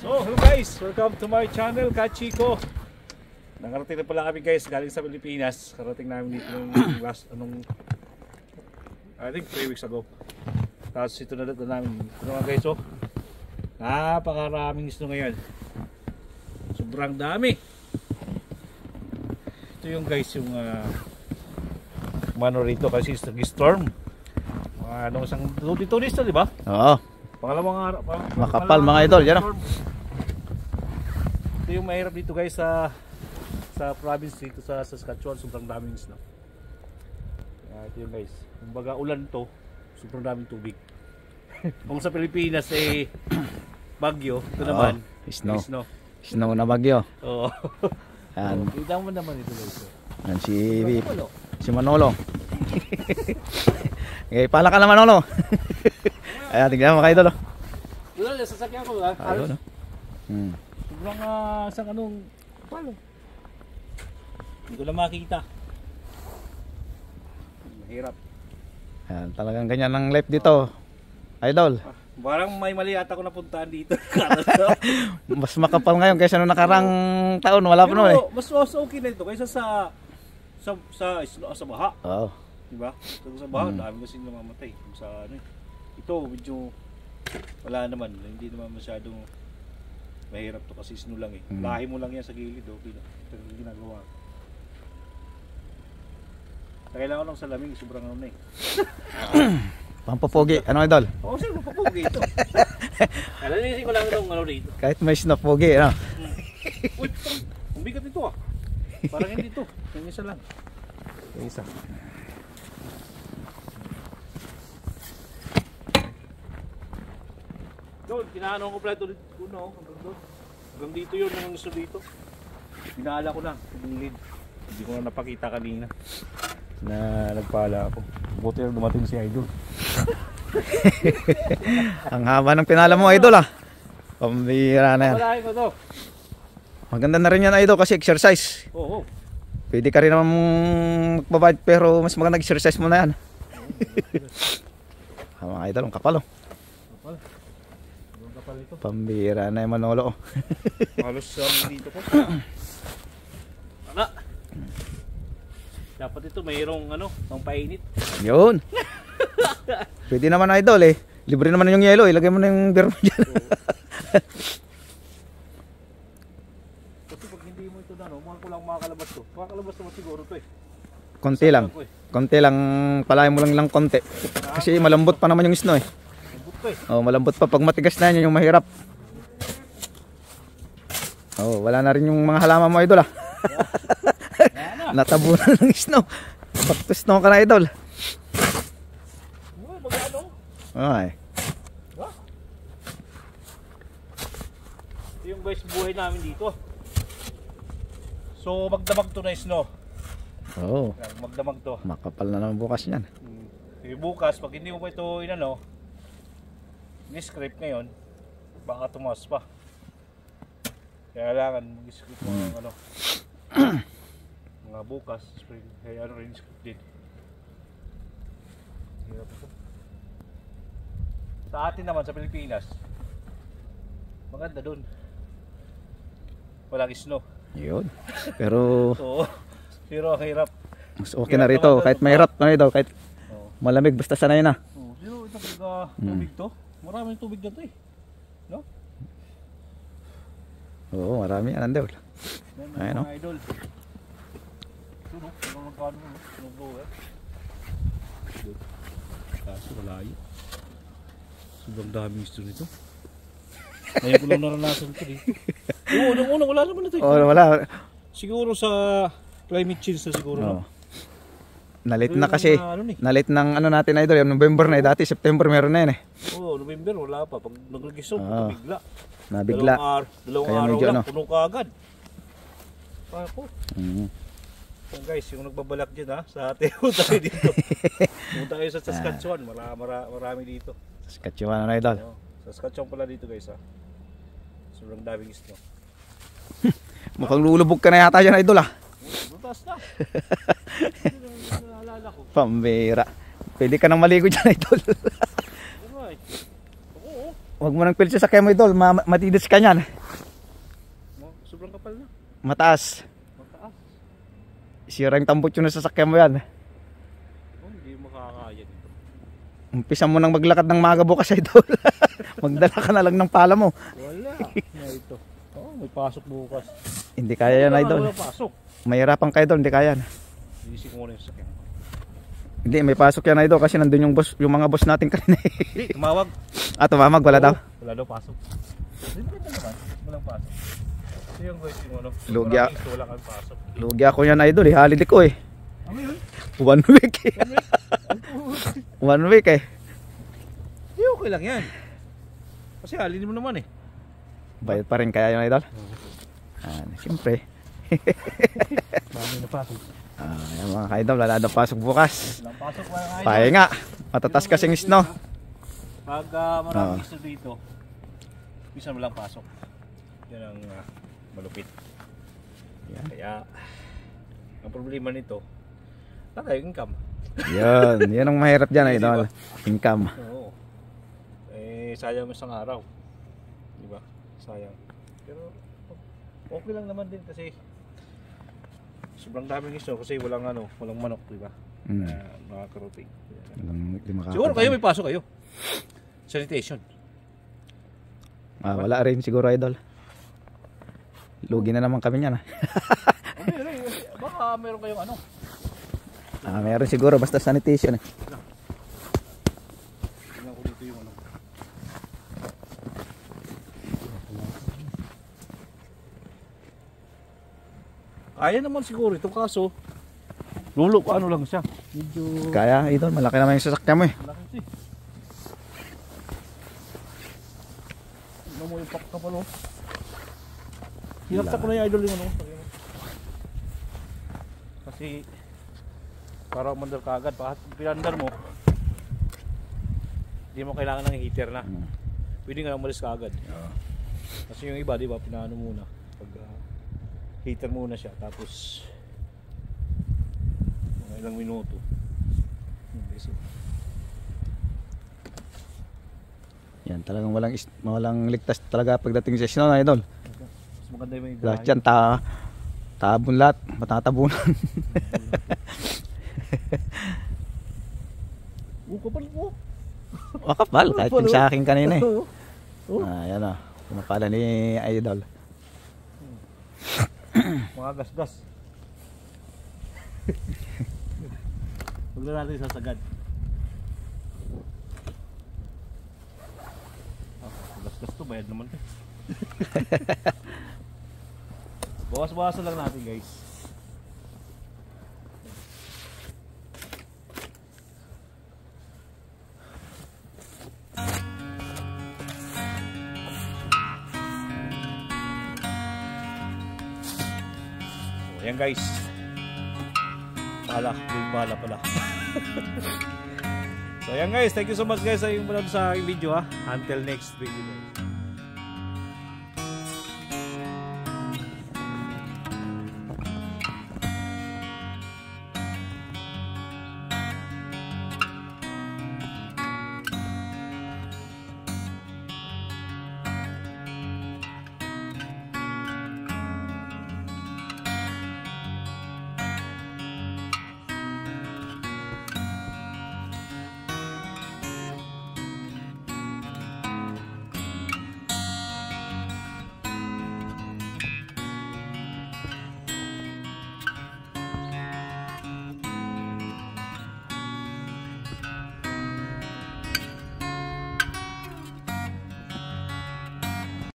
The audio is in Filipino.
So, hello guys! Welcome to my channel, Kachiko. Nakarating na pala kami guys, galing sa Pilipinas. Karating namin dito nung last, I think 3 weeks ago. Tapos ito na namin. Ito na guys, oh. Napakaraming isno ngayon. Sobrang dami. Ito yung guys, yung mano rito kasi nag-storm. Anong isang 2 days na, di ba? Oo. Pangalawang araw. Makapal mga idol, yan o. Ito yung mahirap dito guys sa province dito sa Saskatchewan, sobrang daming snow. Ito yung guys. Kumbaga ulan to, sobrang daming tubig. Kung sa Pilipinas eh bagyo, ito naman snow. Snow Na bagyo. Oo. Yan. Kita mo naman ito guys. Yan si Manolo. Okay, pala ka na Manolo. Ayan, tignan mo mga idol. Wala, sasakyan ko ha. Ayun. Sobrang isang anong palo. Hindi ko na makita. Mahirap. Ayan, talagang ganyan ang life dito. Idol. Parang may mali ata ko napuntahan dito. Mas makapal ngayon kaysa nung nakarang taon. Wala pa noon eh. Mas okay na ito kaysa sa baha. Oo. Diba? Sa baha, dami kasi namamatay. Sa ano ito, medyo wala naman. Hindi naman masyadong mahirap to kasi snow lang eh. Lahi mo lang yan sa gilid. Okay na. Ito yung ginagawa. Kailangan ko lang sa lamig. Sobrang ano na eh. Pampapogi. Ano idol? Oo, sir, pampapogi ito. Alalisin ko lang itong ano rito. Kahit may snow pogi. Ano? Uy, ang bigat ito ah. Parang hindi ito. Yung isa lang. Yung isa. Doon, kinaano ko pala ito dito. Hanggang dito yun, ang gusto dito. Binala ko na, gilid. Hindi ko na napakita kanina. Na nagpala ako. Buti na dumating si Idol. Ang haba ng pinala mo idol ah. Pambira na yan. Palahin ko to. Maganda na rin yan idol kasi exercise. Oo. Pwede ka rin naman magbabike pero mas maganda exercise mo na yan. Mga idol, ang kapal oh. Kapal. Ang kapal ito. Pambira na yung Manolo oh. Halos dito ko. Wala. Dapat ito mayroong pang painit. Yun. Pwede naman idol eh. Libre naman yung yelo, ilagay mo na yung beer mo dyan. Kasi pag hindi mo ito mahal ko lang makakalabas to. Makakalabas naman siguro to eh. Konti lang. Konti lang, palayan mo lang konti. Kasi malambot pa naman yung snow eh. Malambot to eh. Oh, malambot pa. Pag matigas na yan, yung mahirap. Oh, wala na rin yung mga halaman mo idol ah. Natabunan ng snow. Back to snow ka na idol. Uy, magano? Ay. Ito yung guys buhay namin dito. So magdamag to na snow. Oo. Magdamag to. Makapal na naman bukas yan. Bukas pag hindi mo pa ito ni-scrape ngayon, baka tumaas pa. Kaya kailangan mag-scrape mo mga bukas, spring, kaya rin scrape din. Hirap ito. Sa atin naman sa Pilipinas, maganda dun. Walang snow. Yun. Pero Oo. Pero ang hirap. mas okay na rito. Kahit mahirap na daw, kahit malamig basta sanay na. Pero ito tubig to. Maraming tubig na to eh. No? Oo, marami yan daw. Ayun mga idol. Ito no, ano magkano mo? Ano blower? Kaso malayo. Sobrang daming gusto nito. Ngayon ko lang naranasan ito dito. Oo, unang-unang wala naman ito. Oo, wala. Siguro sa climate change na siguro. Oo. Nalit na kasi. Nalit ng natin idol. Yung November na eh. Dati September meron na yan eh. Oo, November wala pa. Pag nag-regiso, nabigla. Nabigla. Dalawang Kaya araw medyo lang, puno ka agad. Ako. So guys, yung nagbabalak dyan sa atin, tayo dito. Punta kayo sa Saskatchewan, marami dito. Saskatchewan na idol. Saskatchewan pala dito guys Sobrang daming snow. Mukhang lulubog ka na yata dyan idol ah. Butas na. Naalala ko. Pambira. Pwede ka nang maligo dyan idol. Alright. Oo. Huwag mo nang pilit sa sakyan mo, idol. Matitis ka niyan. Sobrang kapal na. Mataas. Mataas. Sira yung tambot yung sasakyan mo yan. Hindi makakaya dito. Umpisa mo nang maglakad ng maga bukas, idol. Magdala ka na lang ng pala mo. Wala. Na ito. May pasok bukas. Hindi kaya yan, idol. Wala pasok. Mahirapan ka, idol. Hindi kaya yan. Iisip ko muna yung sasakyan. Hindi, may pasok yan, idol. Kasi nandun yung boss, yung mga boss natin kanina. Hindi, tumawag. Tumamag. Wala daw. Wala daw pasok. Hindi naman. Walang pasok. Ito yung guys, yung ano. Lugya. Wala kang pasok. Lugi ako yan, idol. Holiday ko eh. Ano yun? 1 week eh. 1 week eh. Hindi, okay lang yan. Kasi halinin mo naman eh. Bayad pa rin kaya yun, idol? Siyempre. Marami na pasok. Yan mga ka-idol, wala na pasok bukas. Walang pasok mga idol. Pahinga. Matatas kasing snow. Pag maraming gusto dito, bisa mo lang pasok. Yan ang malupit. Yan. Kaya, ang problema nito, tayo income. Yan ang mahirap dyan, idol. Income. Oo. Sayang isang araw. Diba? Sayang. Pero, okay lang naman din kasi sobrang daming iso kasi walang manok, diba? Nakakaroting. Siguro kayo may pasok kayo. Sanitation. Wala rin siguro, idol. Lugi na naman kami niyan. Baka meron kayong Meron siguro basta sanitation. Tingnan ko dito yung Kaya naman siguro ito kaso lang siya. Medyo Kaya, idol, malaki naman yung sasakyan mo eh. malaki siya. Tingnan mo yung pakapal oh. Hinaptak ko na yung idol yung kasi para umandar ka agad, pinandar mo hindi mo kailangan ng heater na. Pwede nga umalis ka agad. Kasi yung iba, di ba, pinaano muna pag heater muna siya tapos mga ilang minuto. Yan, talagang walang ligtas talaga pagdating sa snow, idol. Mas maganda yung Lahat yan, tabon lahat, matatabunan. Kapal mo. Kapal, kahit yung sa akin kanina eh. Yan o, pinapala ni idol. Mga gas-gas. Huwag na natin sasagad. Gas-gas to, bayad naman to. Bawas-bawasan lang natin guys. Ayan guys. Bahala pala. So ayan guys, thank you so much guys sa yung manood sa video ha. Until next video guys.